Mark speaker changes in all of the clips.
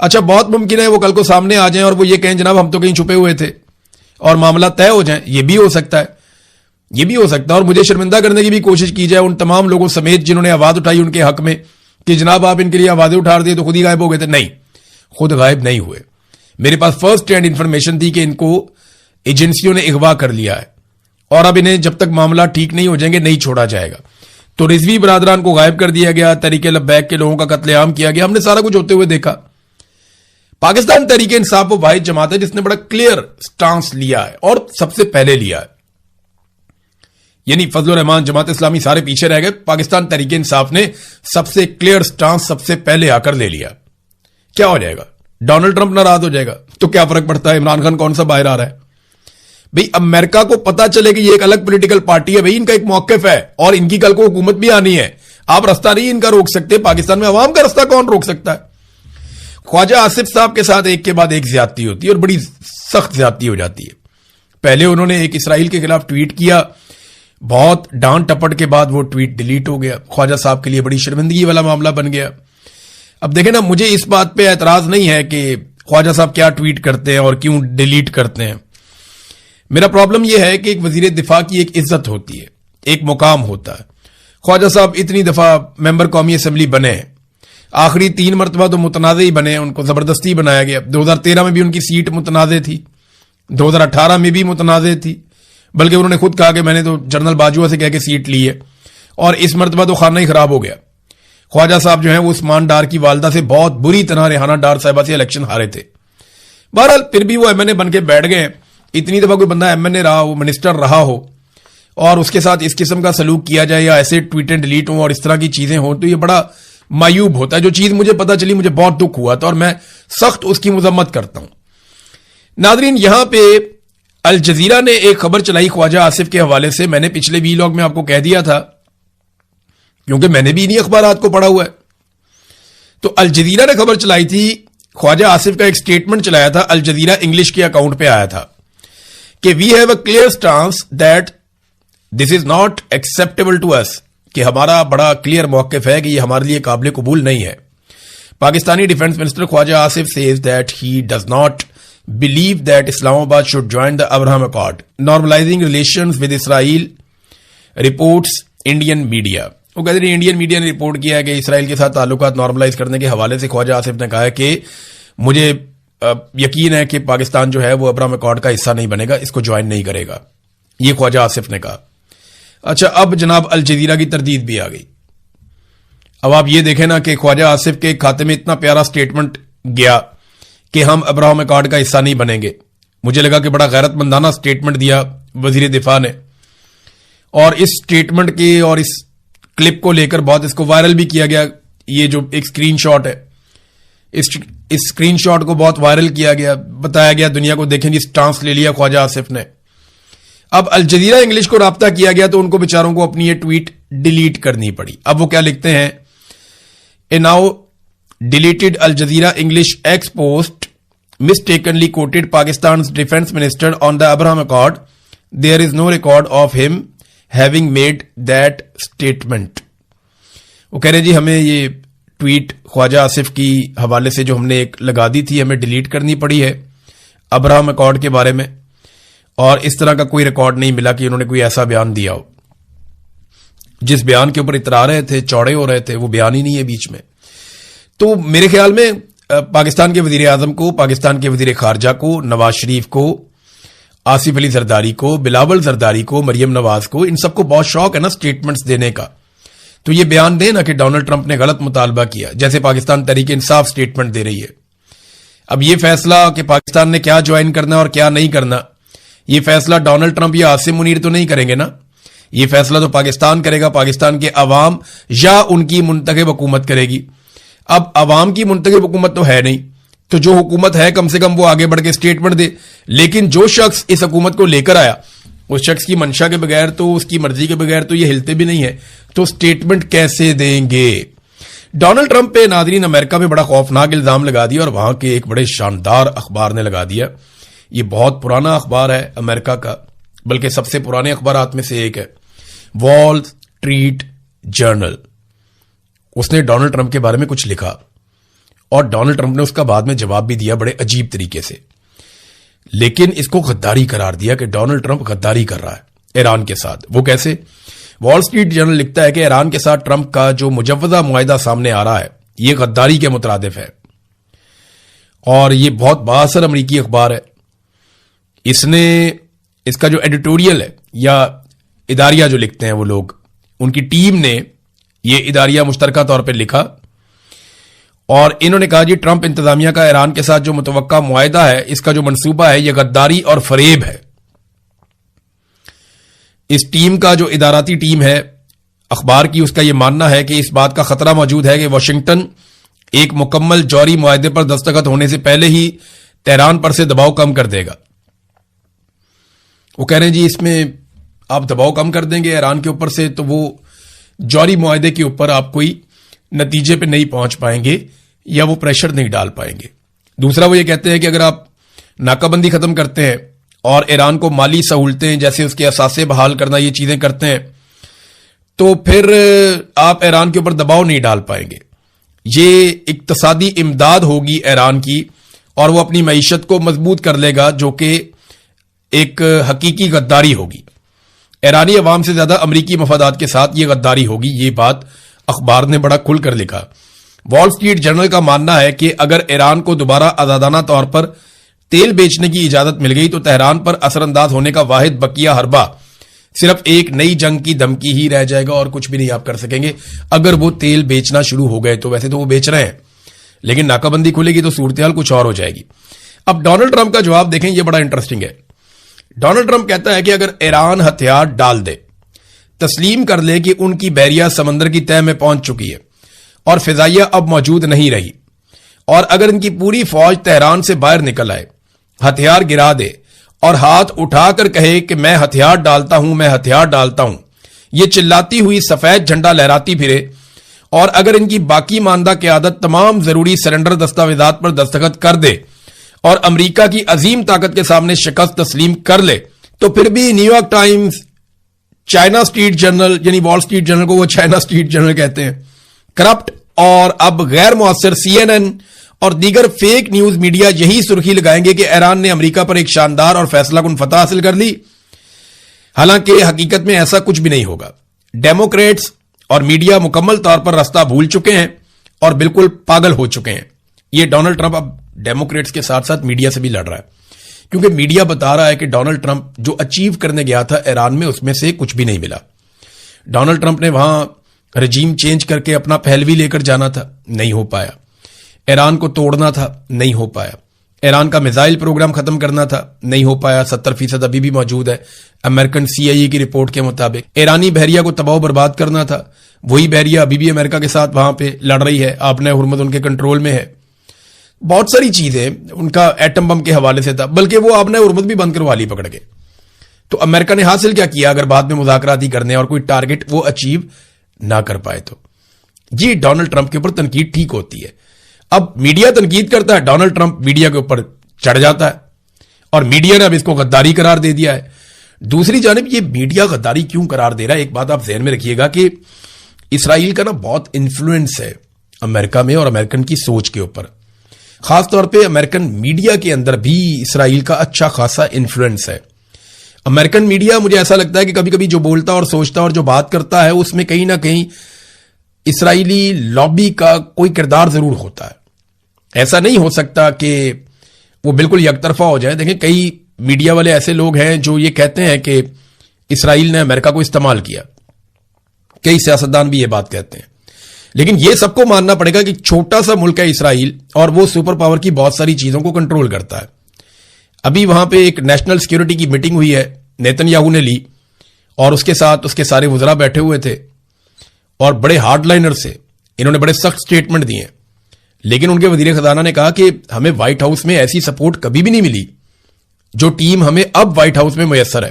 Speaker 1: اچھا بہت ممکن ہے وہ کل کو سامنے آ جائیں اور وہ یہ کہیں جناب ہم تو کہیں چھپے ہوئے تھے اور معاملہ طے ہو جائیں. یہ بھی ہو سکتا ہے, یہ بھی ہو سکتا ہے. اور مجھے شرمندہ کرنے کی بھی کوشش کی جائے ان تمام لوگوں سمیت جنہوں نے آواز اٹھائی ان کے حق میں کہ جناب آپ ان کے لیے آوازیں اٹھا دیے تو خود ہی غائب ہو گئے تھے. نہیں, خود غائب نہیں ہوئے. میرے پاس فرسٹ ہینڈ انفارمیشن تھی کہ ان کو ایجنسیوں نے اغوا کر لیا ہے اور اب انہیں جب تک معاملہ ٹھیک نہیں ہو جائیں گے نہیں چھوڑا جائے گا. تو رضوی برادران کو غائب کر دیا گیا, تحریک لبیک کے لوگوں کا قتل عام کیا گیا. ہم نے سارا کچھ ہوتے ہوئے دیکھا. پاکستان تحریک انصاف وہ واحد جماعت ہے جس نے بڑا کلیئر سٹانس لیا ہے اور سب سے پہلے لیا ہے. یعنی فضل الرحمان, جماعت اسلامی سارے پیچھے رہ گئے. پاکستان تحریک انصاف نے سب سے کلیئر سٹانس سب سے پہلے آ کر لے لیا. کیا ہو جائے گا؟ ڈونلڈ ٹرمپ ناراض ہو جائے گا تو کیا فرق پڑتا ہے؟ عمران خان کون سا باہر آ رہا ہے بھئی؟ امریکہ کو پتا چلے کہ یہ ایک الگ پولیٹیکل پارٹی ہے بھئی, ان کا ایک موقف ہے اور ان کی کل کو حکومت بھی آنی ہے. آپ رستہ نہیں ان کا روک سکتے. پاکستان میں عوام کا رستہ کون روک سکتا ہے؟ خواجہ آصف صاحب کے ساتھ ایک کے بعد ایک زیادتی ہوتی ہے اور بڑی سخت زیادتی ہو جاتی ہے. پہلے انہوں نے ایک اسرائیل کے خلاف ٹویٹ کیا, بہت ڈانٹ ٹپٹ کے بعد وہ ٹویٹ ڈیلیٹ ہو گیا. خواجہ صاحب کے لیے بڑی شرمندگی والا معاملہ بن گیا. اب دیکھیں نا, مجھے اس بات پہ اعتراض نہیں ہے کہ خواجہ صاحب کیا ٹویٹ کرتے ہیں اور کیوں ڈیلیٹ کرتے ہیں. میرا پرابلم یہ ہے کہ ایک وزیر دفاع کی ایک عزت ہوتی ہے, ایک مقام ہوتا ہے. خواجہ صاحب اتنی دفعہ ممبر قومی اسمبلی بنے ہیں, آخری 3 مرتبہ تو متنازع ہی بنے, ان کو زبردستی بنایا گیا. 2013 میں بھی ان کی سیٹ متنازع تھی, 2018 میں بھی متنازع تھی, بلکہ انہوں نے خود کہا کہ میں نے تو جنرل باجوہ سے کہہ کے سیٹ لی ہے, اور اس مرتبہ تو خانہ ہی خراب ہو گیا. خواجہ صاحب جو ہیں وہ عثمان ڈار کی والدہ سے بہت بری طرح ریحانہ ڈار صاحبہ سے الیکشن ہارے تھے. بہرحال پھر بھی وہ ایم این اے بن کے بیٹھ گئے. اتنی دفعہ کوئی بندہ ایم این اے رہا ہو, منسٹر رہا ہو, اور اس کے ساتھ اس قسم کا سلوک کیا جائے یا ایسے ٹویٹ اینڈ ڈیلیٹ ہوں اور اس طرح کی چیزیں ہوں تو یہ بڑا معیوب ہوتا ہے. جو چیز مجھے پتا چلی مجھے بہت دکھ ہوا تھا اور میں سخت اس کی مذمت کرتا ہوں. ناظرین, یہاں پہ الجزیرہ نے ایک خبر چلائی خواجہ آصف کے حوالے سے. میں نے پچھلے ویلاگ میں آپ کو کہہ دیا تھا کیونکہ میں نے بھی انہی اخبارات کو پڑھا ہوا ہے. تو الجزیرہ نے خبر چلائی تھی, خواجہ آصف کا ایک سٹیٹمنٹ چلایا تھا, الجزیرہ انگلش کے اکاؤنٹ پہ آیا تھا کہ we have a clear stance that this is not acceptable to us, کہ ہمارا بڑا کلیئر موقف ہے کہ یہ ہمارے لیے قابل قبول نہیں ہے. Pakistani defence minister Khawaja Asif says that he does not believe that Islamabad should join the Abraham Accord, normalizing relations with Israel, reports Indian media. وہ کہتے ہیں انڈین میڈیا نے رپورٹ کیا ہے کہ اسرائیل کے ساتھ تعلقات نارملائز کرنے کے حوالے سے خواجہ آصف نے کہا ہے کہ مجھے یقین ہے کہ پاکستان جو ہے وہ ابراہم اکارڈ کا حصہ نہیں بنے گا, اس کو جوائن نہیں کرے گا. یہ خواجہ آصف نے کہا. اچھا, اب جناب الجزیرہ کی تردید بھی آ گئی. اب آپ یہ دیکھیں نا کہ خواجہ آصف کے کھاتے میں اتنا پیارا سٹیٹمنٹ گیا کہ ہم ابراہم اکارڈ کا حصہ نہیں بنیں گے. مجھے لگا کہ بڑا غیرت مندانہ سٹیٹمنٹ دیا وزیر دفاع نے, اور اس سٹیٹمنٹ کی اور اس کلپ کو لے کر بہت اس کو وائرل بھی کیا گیا. یہ جو ایک سکرین شاٹ ہے, اس سکرین شاٹ کو بہت وائرل کیا گیا, بتایا گیا دنیا کو دیکھیں جی سٹانس لے لیا خواجہ آصف نے. اب الجزیرہ انگلش کو رابطہ کیا گیا تو ان کو بیچاروں کو اپنی یہ ٹویٹ ڈیلیٹ کرنی پڑی. اب وہ کیا لکھتے ہیں, a now deleted Al Jazeera English X post mistakenly quoted Pakistan's defense minister on the Abraham Accord. There is no record of him having made that statement. وہ کہہ رہے جی ہمیں یہ ٹویٹ خواجہ آصف کی حوالے سے جو ہم نے ایک لگا دی تھی ہمیں ڈیلیٹ کرنی پڑی ہے ابراہم اکارڈ کے بارے میں, اور اس طرح کا کوئی ریکارڈ نہیں ملا کہ انہوں نے کوئی ایسا بیان دیا ہو. جس بیان کے اوپر اترا رہے تھے, چوڑے ہو رہے تھے, وہ بیان ہی نہیں ہے بیچ میں. تو میرے خیال میں پاکستان کے وزیر اعظم کو, پاکستان کے وزیر خارجہ کو, نواز شریف کو, آصف علی زرداری کو, بلاول زرداری کو, مریم نواز کو, ان سب کو بہت شوق ہے نا سٹیٹمنٹس دینے کا. تو یہ بیان دے نا کہ ڈونلڈ ٹرمپ نے غلط مطالبہ کیا, جیسے پاکستان تحریک انصاف سٹیٹمنٹ دے رہی ہے. اب یہ فیصلہ کہ پاکستان نے کیا جوائن کرنا اور کیا نہیں کرنا, یہ فیصلہ ڈونلڈ ٹرمپ یا عاصم منیر تو نہیں کریں گے نا. یہ فیصلہ تو پاکستان کرے گا, پاکستان کے عوام یا ان کی منتخب حکومت کرے گی. اب عوام کی منتخب حکومت تو ہے نہیں, تو جو حکومت ہے کم سے کم وہ آگے بڑھ کے سٹیٹمنٹ دے. لیکن جو شخص اس حکومت کو لے کر آیا, اس شخص کی منشا کے بغیر تو, اس کی مرضی کے بغیر تو یہ ہلتے بھی نہیں ہے, تو سٹیٹمنٹ کیسے دیں گے؟ ڈونلڈ ٹرمپ پہ ناظرین امریکہ میں بڑا خوفناک الزام لگا دیا, اور وہاں کے ایک بڑے شاندار اخبار نے لگا دیا. یہ بہت پرانا اخبار ہے امریکہ کا, بلکہ سب سے پرانے اخبارات میں سے ایک ہے, وال اسٹریٹ جرنل. اس نے ڈونلڈ ٹرمپ کے بارے میں کچھ لکھا اور ڈونلڈ ٹرمپ نے اس کا بعد میں جواب بھی دیا بڑے عجیب طریقے سے، لیکن اس کو غداری قرار دیا کہ ڈونلڈ ٹرمپ غداری کر رہا ہے ایران کے ساتھ۔ وہ کیسے؟ وال سٹریٹ جرنل لکھتا ہے کہ ایران کے ساتھ ٹرمپ کا جو مجوزہ معاہدہ سامنے آ رہا ہے یہ غداری کے مترادف ہے، اور یہ بہت بااثر امریکی اخبار ہے۔ اس نے اس کا جو ایڈیٹوریل ہے یا اداریہ جو لکھتے ہیں وہ لوگ، ان کی ٹیم نے یہ اداریہ مشترکہ طور پہ لکھا، اور انہوں نے کہا جی ٹرمپ انتظامیہ کا ایران کے ساتھ جو متوقع معاہدہ ہے اس کا جو منصوبہ ہے یہ غداری اور فریب ہے۔ اس ٹیم کا جو اداراتی ٹیم ہے اخبار کی، اس کا یہ ماننا ہے کہ اس بات کا خطرہ موجود ہے کہ واشنگٹن ایک مکمل جوہری معاہدے پر دستخط ہونے سے پہلے ہی تہران پر سے دباؤ کم کر دے گا۔ وہ کہہ رہے ہیں جی اس میں آپ دباؤ کم کر دیں گے ایران کے اوپر سے تو وہ جوہری معاہدے کے اوپر آپ کوئی نتیجے پہ نہیں پہنچ پائیں گے یا وہ پریشر نہیں ڈال پائیں گے۔ دوسرا وہ یہ کہتے ہیں کہ اگر آپ ناکہ بندی ختم کرتے ہیں اور ایران کو مالی سہولتیں جیسے اس کے اثاثے بحال کرنا یہ چیزیں کرتے ہیں تو پھر آپ ایران کے اوپر دباؤ نہیں ڈال پائیں گے۔ یہ اقتصادی امداد ہوگی ایران کی اور وہ اپنی معیشت کو مضبوط کر لے گا، جو کہ ایک حقیقی غداری ہوگی۔ ایرانی عوام سے زیادہ امریکی مفادات کے ساتھ یہ غداری ہوگی۔ یہ بات اخبار نے بڑا کھل کر لکھا۔ وال سٹریٹ جرنل کا ماننا ہے کہ اگر ایران کو دوبارہ آزادانہ طور پر تیل بیچنے کی اجازت مل گئی تو تہران پر اثر انداز ہونے کا واحد بقیہ حربہ صرف ایک نئی جنگ کی دھمکی ہی رہ جائے گا اور کچھ بھی نہیں آپ کر سکیں گے۔ اگر وہ تیل بیچنا شروع ہو گئے تو ویسے تو وہ بیچ رہے ہیں، لیکن ناکہ بندی کھلے گی تو صورتحال کچھ اور ہو جائے گی۔ اب ڈونلڈ ٹرمپ کا جواب دیکھیں، یہ بڑا انٹرسٹنگ ہے۔ ڈونلڈ ٹرمپ کہتا ہے کہ اگر ایران ہتھیار ڈال دے، تسلیم کر لے کہ ان کی بحریہ سمندر کی تہہ میں پہنچ چکی ہے اور فضائیہ اب موجود نہیں رہی، اور اگر ان کی پوری فوج تہران سے باہر نکل آئے، ہتھیار گرا دے اور ہاتھ اٹھا کر کہے کہ میں ہتھیار ڈالتا ہوں، میں ہتھیار ڈالتا ہوں، یہ چلاتی ہوئی سفید جھنڈا لہراتی پھرے، اور اگر ان کی باقی ماندہ قیادت تمام ضروری سرنڈر دستاویزات پر دستخط کر دے اور امریکہ کی عظیم طاقت کے سامنے شکست تسلیم کر لے، تو پھر بھی New York Times, China street journal, یعنی وال سٹریٹ جرنل کو وہ چائنا سٹریٹ جرنل کہتے ہیں، کرپٹ اور اب غیر مؤثر CNN اور دیگر فیک نیوز میڈیا یہی سرخی لگائیں گے کہ ایران نے امریکہ پر ایک شاندار اور فیصلہ کن فتح حاصل کر لی، حالانکہ حقیقت میں ایسا کچھ بھی نہیں ہوگا۔ ڈیموکریٹس اور میڈیا مکمل طور پر راستہ بھول چکے ہیں اور بالکل پاگل ہو چکے ہیں۔ یہ ڈونلڈ ٹرمپ اب ڈیموکریٹس کے ساتھ ساتھ میڈیا سے بھی لڑ رہا ہے، کیونکہ میڈیا بتا رہا ہے کہ ڈونلڈ ٹرمپ جو اچیو کرنے گیا تھا ایران میں اس میں سے کچھ بھی نہیں ملا۔ ڈونلڈ ٹرمپ نے وہاں رجیم چینج کر کے اپنا پہلوی لے کر جانا تھا، نہیں ہو پایا۔ ایران کو توڑنا تھا، نہیں ہو پایا۔ ایران کا میزائل پروگرام ختم کرنا تھا، نہیں ہو پایا، 70% ابھی بھی موجود ہے امریکن CIA کی رپورٹ کے مطابق۔ ایرانی بحریہ کو تباہ و برباد کرنا تھا، وہی بحریہ ابھی بھی امریکہ کے ساتھ وہاں پہ لڑ رہی ہے، آبنۂ ہرمز ان کے کنٹرول میں ہے۔ بہت ساری چیزیں ان کا ایٹم بم کے حوالے سے تھا، بلکہ وہ آبنۂ ہرمز بھی بند کروا لی پکڑ کے۔ تو امریکہ نے حاصل کیا کیا اگر بعد میں مذاکرات ہی کرنے اور کوئی ٹارگٹ وہ اچیو نہ کر پائے تو؟ جی ڈونلڈ ٹرمپ کے اوپر تنقید ٹھیک ہوتی ہے۔ اب میڈیا تنقید کرتا ہے، ڈونلڈ ٹرمپ میڈیا کے اوپر چڑھ جاتا ہے، اور میڈیا نے اب اس کو غداری قرار دے دیا ہے۔ دوسری جانب یہ میڈیا غداری کیوں قرار دے رہا ہے؟ ایک بات آپ ذہن میں رکھیے گا کہ اسرائیل کا نا بہت انفلوئنس ہے امریکہ میں اور امریکن کی سوچ کے اوپر، خاص طور پہ امریکن میڈیا کے اندر بھی اسرائیل کا اچھا خاصا انفلوئنس ہے۔ امریکن میڈیا مجھے ایسا لگتا ہے کہ کبھی کبھی جو بولتا اور سوچتا اور جو بات کرتا ہے اس میں کہیں نہ کہیں اسرائیلی لابی کا کوئی کردار ضرور ہوتا ہے۔ ایسا نہیں ہو سکتا کہ وہ بالکل یک طرفہ ہو جائے۔ دیکھیں کئی میڈیا والے ایسے لوگ ہیں جو یہ کہتے ہیں کہ اسرائیل نے امریکہ کو استعمال کیا، کئی سیاستدان بھی یہ بات کہتے ہیں، لیکن یہ سب کو ماننا پڑے گا کہ چھوٹا سا ملک ہے اسرائیل اور وہ سپر پاور کی بہت ساری چیزوں کو کنٹرول کرتا ہے۔ ابھی وہاں پہ ایک نیشنل سیکیورٹی کی میٹنگ ہوئی ہے، نیتن یاہو نے لی اور اس کے ساتھ اس کے سارے وزراء بیٹھے ہوئے تھے اور بڑے ہارڈ لائنر سے انہوں نے بڑے سخت سٹیٹمنٹ دیے، لیکن ان کے وزیر خزانہ نے کہا کہ ہمیں وائٹ ہاؤس میں ایسی سپورٹ کبھی بھی نہیں ملی جو ٹیم ہمیں اب وائٹ ہاؤس میں میسر ہے،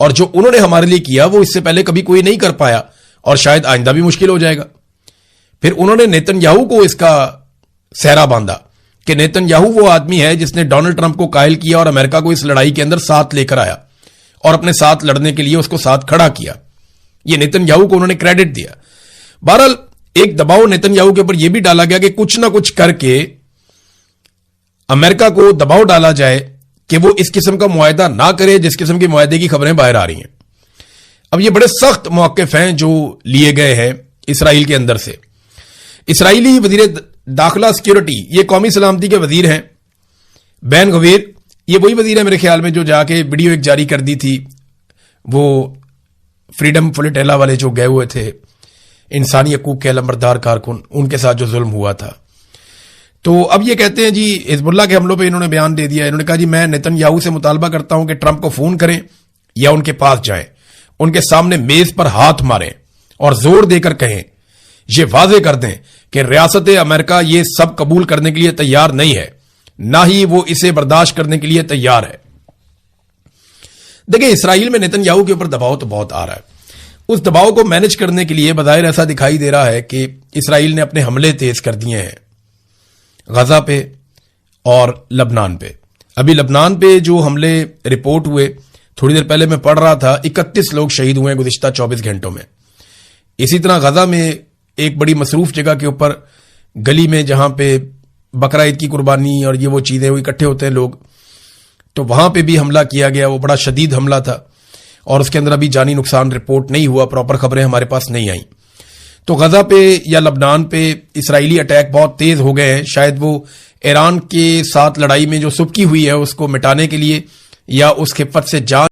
Speaker 1: اور جو انہوں نے ہمارے لیے کیا وہ اس سے پہلے کبھی کوئی نہیں کر پایا اور شاید آئندہ بھی مشکل ہو جائے گا۔ پھر انہوں نے نیتن یاہو کو اس کا سہرا باندھا کہ نیتن یاہو وہ آدمی ہے جس نے ڈونلڈ ٹرمپ کو قائل کیا اور امریکہ کو اس لڑائی کے اندر ساتھ لے کر آیا اور اپنے ساتھ لڑنے کے لیے اس کو ساتھ کھڑا کیا۔ یہ نیتن یاہو کو انہوں نے کریڈٹ دیا۔ بہرحال ایک دباؤ نیتن یاہو کے اوپر یہ بھی ڈالا گیا کہ کچھ نہ کچھ کر کے امریکہ کو دباؤ ڈالا جائے کہ وہ اس قسم کا معاہدہ نہ کرے جس قسم کے معاہدے کی خبریں باہر آ رہی ہیں. اب یہ بڑے سخت موقف ہیں جو لیے گئے ہیں اسرائیل کے اندر سے. اسرائیلی وزیر داخلہ سیکیورٹی، یہ قومی سلامتی کے وزیر ہیں، بین غویر، یہ وہی وزیر ہے میرے خیال میں جو جا کے ویڈیو ایک جاری کر دی تھی، وہ فریڈم فلیٹیلا والے جو گئے ہوئے تھے انسانی حقوق کے علمبردار کارکن، ان کے ساتھ جو ظلم ہوا تھا. تو اب یہ کہتے ہیں جی حزب اللہ کے حملوں پہ انہوں نے بیان دے دیا. انہوں نے کہا جی میں نیتن یاہو سے مطالبہ کرتا ہوں کہ ٹرمپ کو فون کریں یا ان کے پاس جائیں، ان کے سامنے میز پر ہاتھ ماریں اور زور دے کر کہیں، یہ واضح کر دیں کہ ریاست امریکہ یہ سب قبول کرنے کے لیے تیار نہیں ہے، نہ ہی وہ اسے برداشت کرنے کے لیے تیار ہے. دیکھیں اسرائیل میں نیتن یاہو کے اوپر دباؤ تو بہت آ رہا ہے. اس دباؤ کو مینج کرنے کے لیے بظاہر ایسا دکھائی دے رہا ہے کہ اسرائیل نے اپنے حملے تیز کر دیے ہیں غزہ پہ اور لبنان پہ. ابھی لبنان پہ جو حملے رپورٹ ہوئے تھوڑی دیر پہلے میں پڑھ رہا تھا، 31 لوگ شہید ہوئے گزشتہ 24 گھنٹوں میں. اسی طرح غزہ میں ایک بڑی مصروف جگہ کے اوپر گلی میں جہاں پہ بقرہ عید کی قربانی اور یہ وہ چیزیں وہ اکٹھے ہوتے ہیں لوگ، تو وہاں پہ بھی حملہ کیا گیا. وہ بڑا شدید حملہ تھا اور اس کے اندر ابھی جانی نقصان رپورٹ نہیں ہوا، پراپر خبریں ہمارے پاس نہیں آئیں. تو غزہ پہ یا لبنان پہ اسرائیلی اٹیک بہت تیز ہو گئے ہیں. شاید وہ ایران کے ساتھ لڑائی میں جو سبکی ہوئی ہے اس کو مٹانے کے لیے یا اس خفت سے جان